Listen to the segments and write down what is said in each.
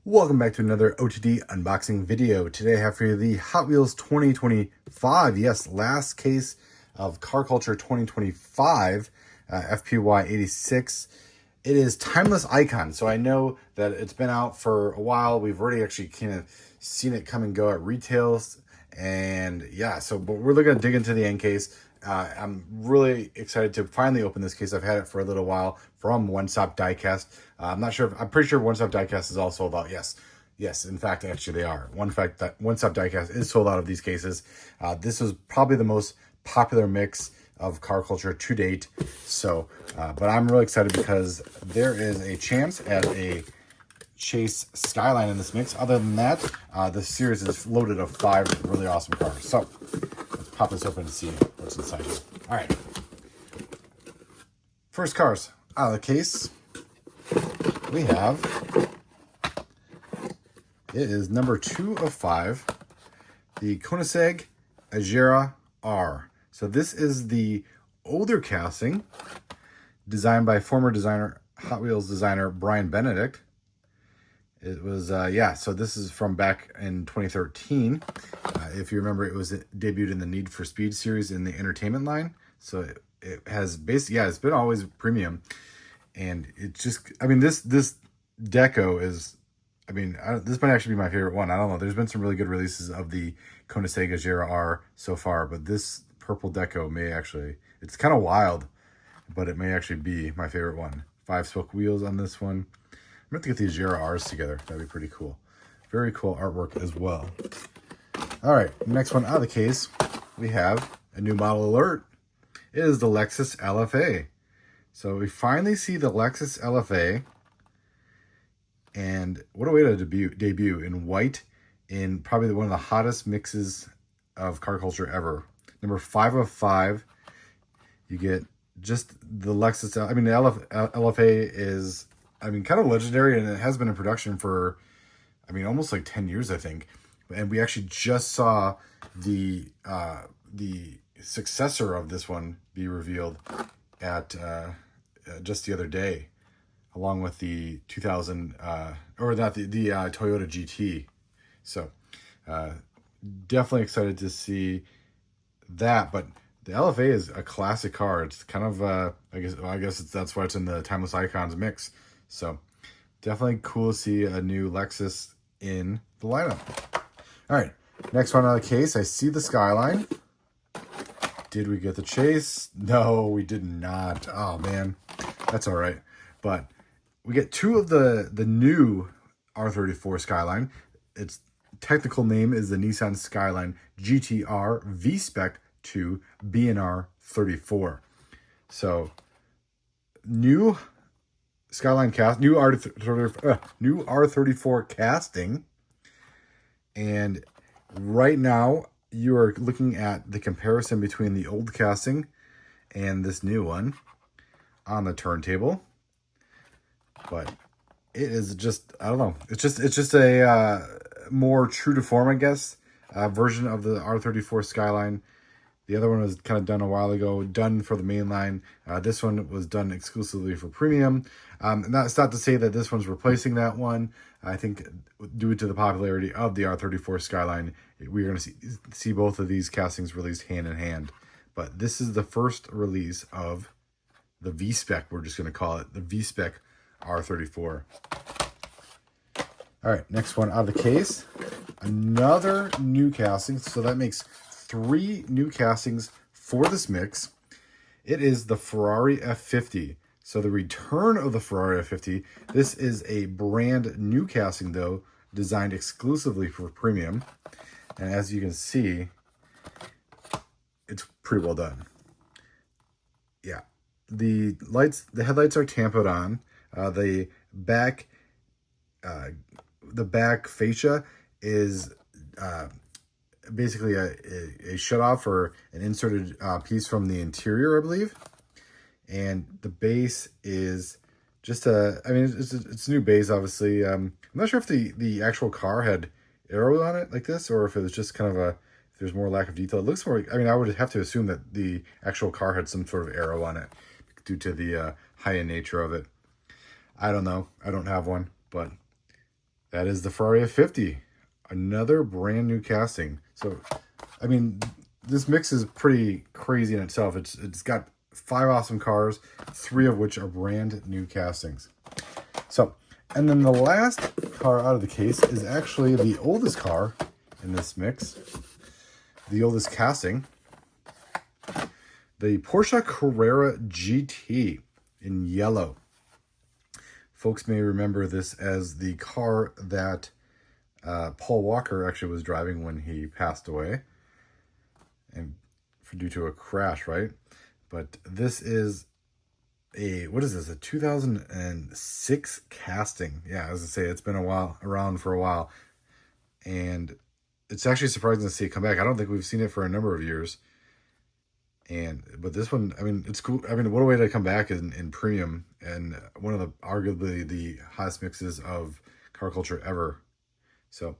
Welcome back to another OTD unboxing video. Today I have for you the Hot Wheels 2025. Yes, last case of Car Culture 2025 FPY 86. It is Timeless Icon. So I know that it's been out for a while. We've already actually kind of seen it come and go at retails. And yeah, but we're going to dig into the end case. I'm really excited to finally open this case. I've had it for a little while from Stop Diecast. I'm pretty sure Stop Diecast is all sold out. Yes. In fact, actually they are. Stop Diecast is sold out of these cases. This was probably the most popular mix of car culture to date. So, but I'm really excited because there is a chance at a Chase Skyline in this mix. Other than that, the series is loaded of 5 really awesome cars. So let's pop this open and see what's inside here. All right. First cars out of the case. We have, it is number 2 of 5, the Koenigsegg Agera R. So this is the older casting designed by former Hot Wheels designer Brian Benedict. It was, so this is from back in 2013. If you remember, it was debuted in the Need for Speed series in the entertainment line. So it has basically, it's been always premium. And it just, this deco is, this might actually be my favorite one. I don't know. There's been some really good releases of the Koenigsegg Agera R so far, but this purple deco may actually, it's kind of wild, but it may actually be my favorite one. 5-spoke wheels on this one. I'm going to get these Agera R's together. That'd be pretty cool. Very cool artwork as well. All right, next one out of the case, we have a new model alert. It is the Lexus LFA. So we finally see the Lexus LFA, and what a way to debut in white, in probably one of the hottest mixes of car culture ever. Number 5 of 5, you get just the Lexus. The LFA is, kind of legendary, and it has been in production for, almost like 10 years, I think. And we actually just saw the successor of this one be revealed at just the other day, along with the 2000 the Toyota GT. So definitely excited to see that. But the LFA is a classic car. It's kind of I guess that's why it's in the Timeless Icons mix. So definitely cool to see a new Lexus in the lineup. All right, next one out of the case, I see the Skyline. Did we get the Chase? No, we did not. Oh man, that's all right. But we get 2 of the new R34 Skyline. Its technical name is the Nissan Skyline GT V-Spec 2 BNR 34. So new Skyline cast, new R34 casting, and right now you are looking at the comparison between the old casting and this new one on the turntable. But it is just, I don't know, it's just a more true to form, I guess, version of the R34 Skyline. The other one was kind of done a while ago, done for the main line. This one was done exclusively for premium. And that's not to say that this one's replacing that one. I think due to the popularity of the R34 Skyline, we're going to see both of these castings released hand in hand. But this is the first release of the V-Spec. We're just going to call it the V-Spec R34. All right, next one out of the case. Another new casting. So that makes 3 new castings for this mix. It is the Ferrari F50. So the return of the Ferrari F50. This is a brand new casting, though, designed exclusively for premium. And as you can see, it's pretty well done. Yeah, the headlights are tampered on. The back fascia is basically a shutoff or an inserted piece from the interior, I believe. And the base is just it's a new base, obviously. I'm not sure if the actual car had arrow on it like this, or if it was just kind of if there's more lack of detail. It looks more, I would have to assume that the actual car had some sort of arrow on it due to the high-end nature of it. I don't know. I don't have one, but That is the Ferrari F50. Another brand new casting. So, I mean, this mix is pretty crazy in itself. It's got 5 awesome cars, 3 of which are brand new castings. So, and then the last car out of the case is actually the oldest car in this mix. The oldest casting. The Porsche Carrera GT in yellow. Folks may remember this as the car that Paul Walker actually was driving when he passed away, and due to a crash, right? But this is what is this? A 2006 casting. Yeah, as I say, it's been around for a while, and it's actually surprising to see it come back. I don't think we've seen it for a number of years. But this one, I mean, it's cool. I mean, what a way to come back in premium, and one of the arguably the hottest mixes of car culture ever. So,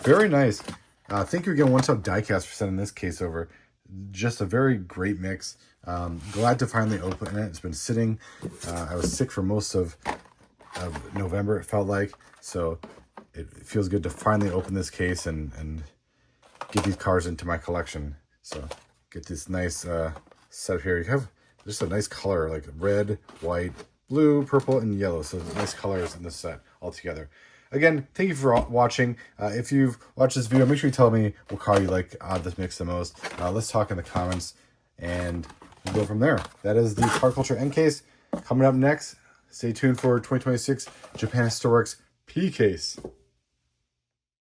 very nice. Thank you again, One Stop Diecast, for sending this case over. Just a very great mix. Glad to finally open it. It's been sitting. I was sick for most of November, it felt like. So it feels good to finally open this case and get these cars into my collection. So get this nice set here. You have just a nice color, like red, white, blue, purple, and yellow. So nice colors in this set all together. Again, thank you for watching. If you've watched this video, make sure you tell me what car you like out of this mix the most. Let's talk in the comments, and we'll go from there. That is the Car Culture End Case. Coming up next, stay tuned for 2026 Japan Historics P Case.